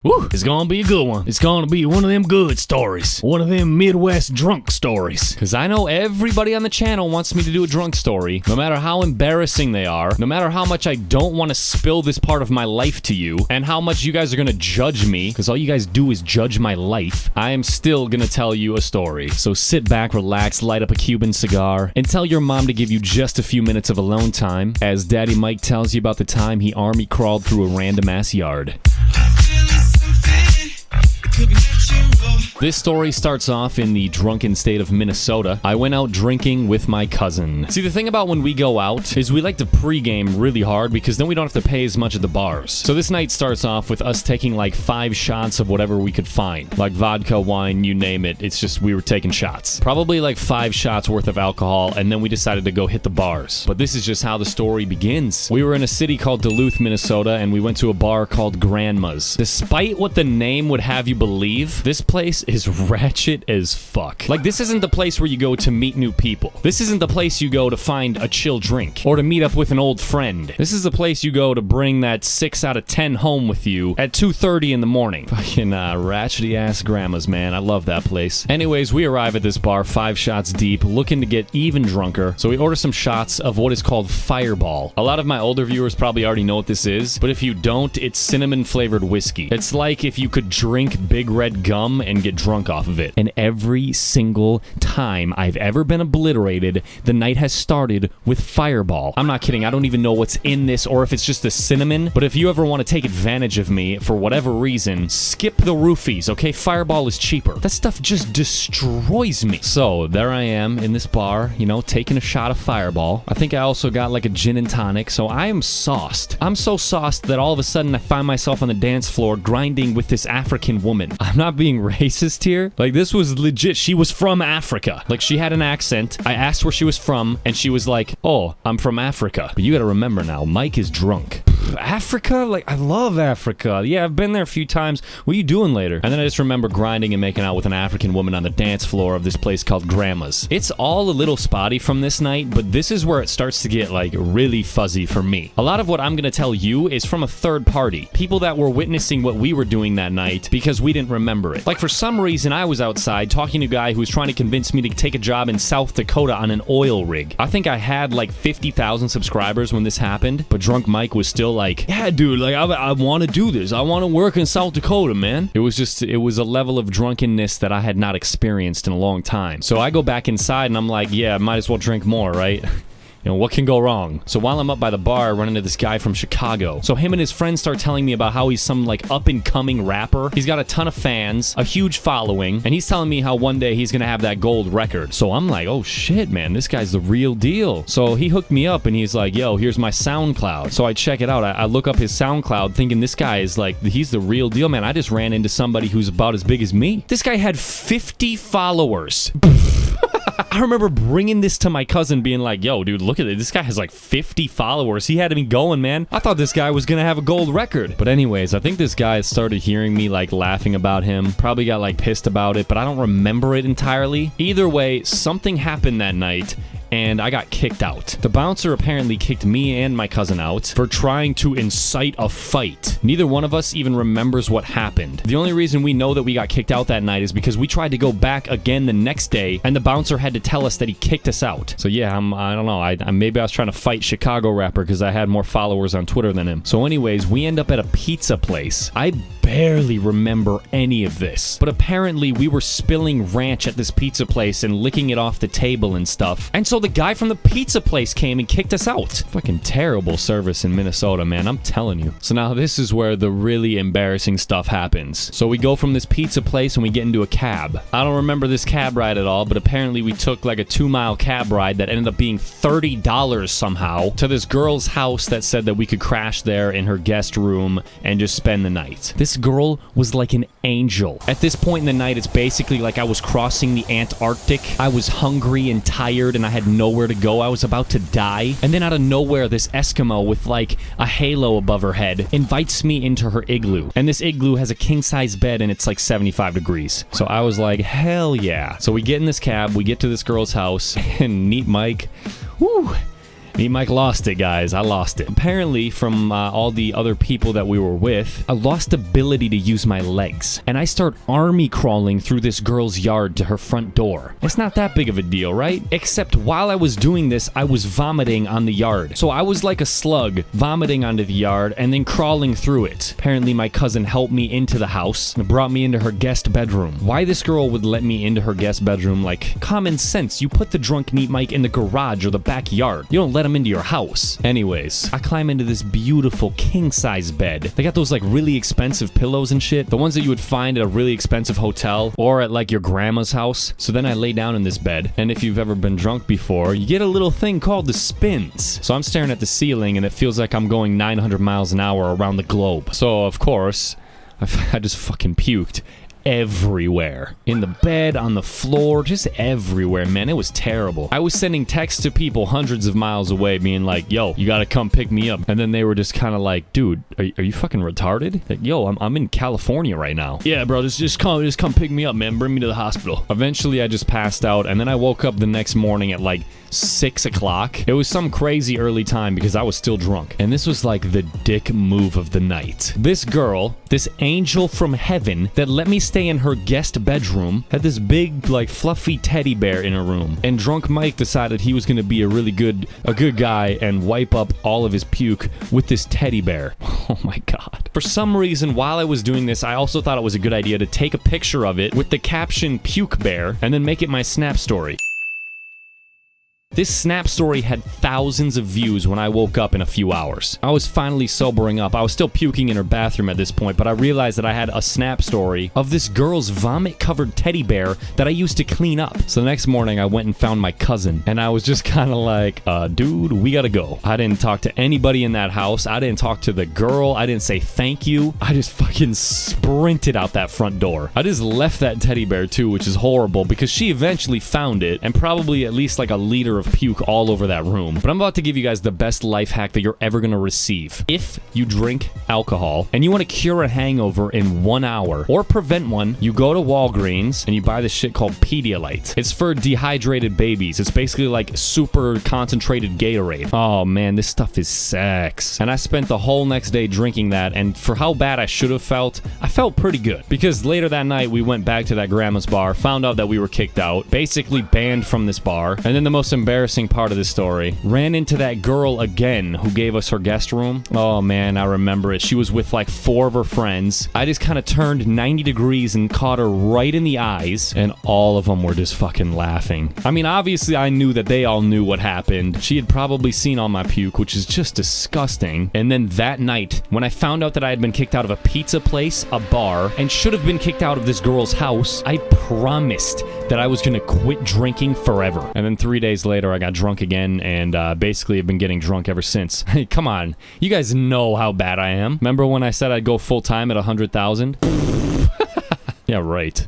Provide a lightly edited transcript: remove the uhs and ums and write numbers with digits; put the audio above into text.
Woo, it's gonna be a good one. It's gonna be one of them good stories. One of them Midwest drunk stories. Because I know everybody on the channel wants me to do a drunk story, no matter how embarrassing they are, no matter how much I don't want to spill this part of my life to you, and how much you guys are gonna judge me, because all you guys do is judge my life. I am still gonna tell you a story. So sit back, relax, light up a Cuban cigar, and tell your mom to give you just a few minutes of alone time, as Daddy Mike tells you about the time he army crawled through a random-ass yard. This story starts off in the drunken state of Minnesota. I went out drinking with my cousin. See, the thing about when we go out is we like to pregame really hard because then we don't have to pay as much at the bars. So this night starts off with us taking like 5 shots of whatever we could find. Like vodka, wine, you name it. It's just we were taking shots. Probably like 5 shots worth of alcohol, and then we decided to go hit the bars. But this is just how the story begins. We were in a city called Duluth, Minnesota, and we went to a bar called Grandma's. Despite what the name would have you believe, this place is ratchet as fuck. Like, this isn't the place where you go to meet new people. This isn't the place you go to find a chill drink or to meet up with an old friend. This is the place you go to bring that 6 out of 10 home with you at 2:30 in the morning. Fucking ratchety ass Grandma's, man. I love that place. Anyways, we arrive at this bar 5 shots deep, looking to get even drunker. So we order some shots of what is called Fireball. A lot of my older viewers probably already know what this is, but if you don't, it's cinnamon flavored whiskey. It's like if you could drink Big Red gum and get drunk off of it. And every single time I've ever been obliterated, the night has started with Fireball. I'm not kidding. I don't even know what's in this or if it's just the cinnamon, but if you ever want to take advantage of me for whatever reason, skip the roofies, okay? Fireball is cheaper. That stuff just destroys me. So there I am in this bar, you know, taking a shot of Fireball. I think I also got like a gin and tonic, so I am sauced. I'm so sauced that all of a sudden I find myself on the dance floor grinding with this African woman. I'm not being racist here. Like, this was legit. She was from Africa. Like, she had an accent. I asked where she was from, and she was like, "Oh, I'm from Africa." But you gotta remember now, Mike is drunk. Africa? Like, I love Africa. Yeah, I've been there a few times. What are you doing later? And then I just remember grinding and making out with an African woman on the dance floor of this place called Grandma's. It's all a little spotty from this night, but this is where it starts to get, like, really fuzzy for me. A lot of what I'm gonna tell you is from a third party. People that were witnessing what we were doing that night because we didn't remember it. Like, for some reason, I was outside talking to a guy who was trying to convince me to take a job in South Dakota on an oil rig. I think I had, like, 50,000 subscribers when this happened, but Drunk Mike was still like, "Yeah, dude, like, I want to do this. I want to work in South Dakota, man." It was a level of drunkenness that I had not experienced in a long time. So I go back inside and I'm like, yeah, might as well drink more, right? You know, what can go wrong? So while I'm up by the bar, I run into this guy from Chicago. So him and his friends start telling me about how he's some, like, up-and-coming rapper. He's got a ton of fans, a huge following, and he's telling me how one day he's gonna have that gold record. So I'm like, oh shit, man, this guy's the real deal. So he hooked me up and he's like, yo, here's my SoundCloud. So I check it out. I look up his SoundCloud thinking this guy is like, he's the real deal, man. I just ran into somebody who's about as big as me. This guy had 50 followers. I remember bringing this to my cousin being like, yo, dude, look at it. This guy has like 50 followers. He had me going, man. I thought this guy was gonna have a gold record. But anyways, I think this guy started hearing me like laughing about him. Probably got like pissed about it, but I don't remember it entirely. Either way, something happened that night and I got kicked out. The bouncer apparently kicked me and my cousin out for trying to incite a fight. Neither one of us even remembers what happened. The only reason we know that we got kicked out that night is because we tried to go back again the next day, and the bouncer had to tell us that he kicked us out. So yeah, I don't know. Maybe I was trying to fight Chicago rapper because I had more followers on Twitter than him. So anyways, we end up at a pizza place. I barely remember any of this, but apparently we were spilling ranch at this pizza place and licking it off the table and stuff. And so the guy from the pizza place came and kicked us out. Fucking terrible service in Minnesota, man. I'm telling you. So now this is where the really embarrassing stuff happens. So we go from this pizza place and we get into a cab. I don't remember this cab ride at all, but apparently we took like a 2-mile cab ride that ended up being $30 somehow to this girl's house that said that we could crash there in her guest room and just spend the night. This girl was like an angel. At this point in the night, it's basically like I was crossing the Antarctic. I was hungry and tired and I had nowhere to go. I was about to die. And then out of nowhere, this Eskimo with like a halo above her head invites me into her igloo. And this igloo has a king-size bed and it's like 75 degrees. So I was like, hell yeah. So we get in this cab, we get to this girl's house, and NeatMike, whoo, NeatMike lost it, guys. I lost it. Apparently, from all the other people that we were with, I lost ability to use my legs. And I start army crawling through this girl's yard to her front door. It's not that big of a deal, right? Except while I was doing this, I was vomiting on the yard. So I was like a slug, vomiting onto the yard and then crawling through it. Apparently, my cousin helped me into the house and brought me into her guest bedroom. Why this girl would let me into her guest bedroom, like, common sense. You put the drunk NeatMike in the garage or the backyard. You don't let him into your house. Anyways, I climb into this beautiful king-size bed. They got those, like, really expensive pillows and shit. The ones that you would find at a really expensive hotel or at, like, your grandma's house. So then I lay down in this bed, and if you've ever been drunk before, you get a little thing called the spins. So I'm staring at the ceiling, and it feels like I'm going 900 miles an hour around the globe. So, of course, I just fucking puked everywhere. In the bed, on the floor, just everywhere, man. It was terrible. I was sending texts to people hundreds of miles away being like, yo, you gotta come pick me up. And then they were just kind of like, dude, are you fucking retarded? Like, yo, I'm in California right now. Yeah, bro, just come pick me up, man. Bring me to the hospital. Eventually, I just passed out, and then I woke up the next morning at like 6 o'clock. It was some crazy early time because I was still drunk. And this was like the dick move of the night. This girl, this angel from heaven that let me stay in her guest bedroom, had this big, like, fluffy teddy bear in her room. And drunk Mike decided he was gonna be a good guy and wipe up all of his puke with this teddy bear. Oh my god. For some reason, while I was doing this, I also thought it was a good idea to take a picture of it with the caption puke bear and then make it my Snap story. This Snap story had thousands of views when I woke up in a few hours. I was finally sobering up. I was still puking in her bathroom at this point, but I realized that I had a Snap story of this girl's vomit-covered teddy bear that I used to clean up. So the next morning, I went and found my cousin, and I was just kind of like, dude, we gotta go. I didn't talk to anybody in that house. I didn't talk to the girl. I didn't say thank you. I just fucking sprinted out that front door. I just left that teddy bear too, which is horrible because she eventually found it and probably at least like a liter of puke all over that room. But I'm about to give you guys the best life hack that you're ever gonna receive. If you drink alcohol and you want to cure a hangover in 1 hour or prevent one, you go to Walgreens and you buy this shit called Pedialyte. It's for dehydrated babies. It's basically like super concentrated Gatorade. Oh man, this stuff is sex. And I spent the whole next day drinking that, and for how bad I should have felt, I felt pretty good. Because later that night, we went back to that grandma's bar, found out that we were kicked out, basically banned from this bar, and then the most embarrassing part of this story, ran into that girl again who gave us her guest room. Oh man, I remember it. She was with like 4 of her friends. I just kind of turned 90 degrees and caught her right in the eyes, and all of them were just fucking laughing. I mean, obviously I knew that they all knew what happened. She had probably seen all my puke, which is just disgusting. And then that night, when I found out that I had been kicked out of a pizza place, a bar, and should have been kicked out of this girl's house, I promised that I was gonna quit drinking forever. And then 3 days later, I got drunk again, and basically have been getting drunk ever since. Hey, come on. You guys know how bad I am. Remember when I said I'd go full-time at 100,000? Yeah, right.